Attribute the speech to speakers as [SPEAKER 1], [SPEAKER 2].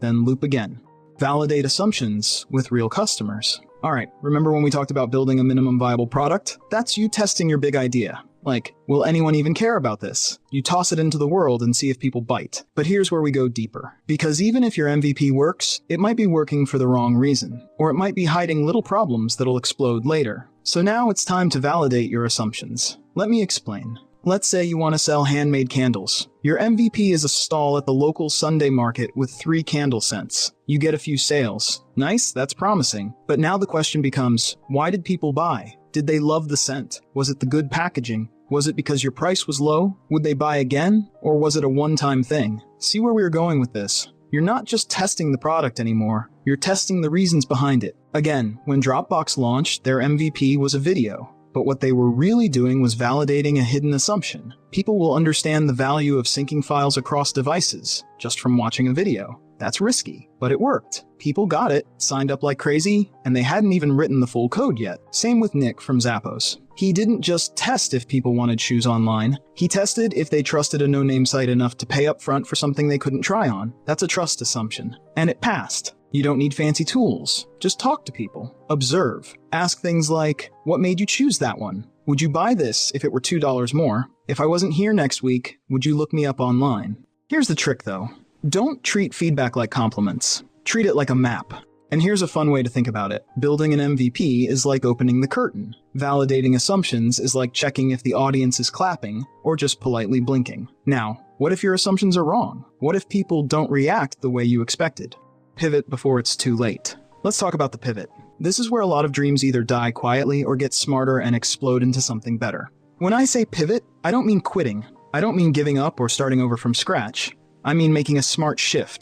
[SPEAKER 1] then loop again. Validate assumptions with real customers. Alright, remember when we talked about building a minimum viable product? That's you testing your big idea. Like, will anyone even care about this? You toss it into the world and see if people bite. But here's where we go deeper. Because even if your MVP works, it might be working for the wrong reason. Or it might be hiding little problems that'll explode later. So now it's time to validate your assumptions. Let me explain. Let's say you want to sell handmade candles. Your MVP is a stall at the local Sunday market with 3 candle scents. You get a few sales. Nice, that's promising. But now the question becomes, why did people buy? Did they love the scent? Was it the good packaging? Was it because your price was low? Would they buy again? Or was it a one-time thing? See where we are going with this? You're not just testing the product anymore. You're testing the reasons behind it. Again, when Dropbox launched, their MVP was a video. But what they were really doing was validating a hidden assumption. People will understand the value of syncing files across devices just from watching a video. That's risky, but it worked. People got it, signed up like crazy, and they hadn't even written the full code yet. Same with Nick from Zappos. He didn't just test if people wanted shoes online. He tested if they trusted a no-name site enough to pay up front for something they couldn't try on. That's a trust assumption. And it passed. You don't need fancy tools. Just talk to people. Observe. Ask things like, what made you choose that one? Would you buy this if it were $2 more? If I wasn't here next week, would you look me up online? Here's the trick though. Don't treat feedback like compliments. Treat it like a map. And here's a fun way to think about it. Building an MVP is like opening the curtain. Validating assumptions is like checking if the audience is clapping or just politely blinking. Now, what if your assumptions are wrong? What if people don't react the way you expected? Pivot before it's too late. Let's talk about the pivot. This is where a lot of dreams either die quietly or get smarter and explode into something better. When I say pivot, I don't mean quitting. I don't mean giving up or starting over from scratch. I mean making a smart shift.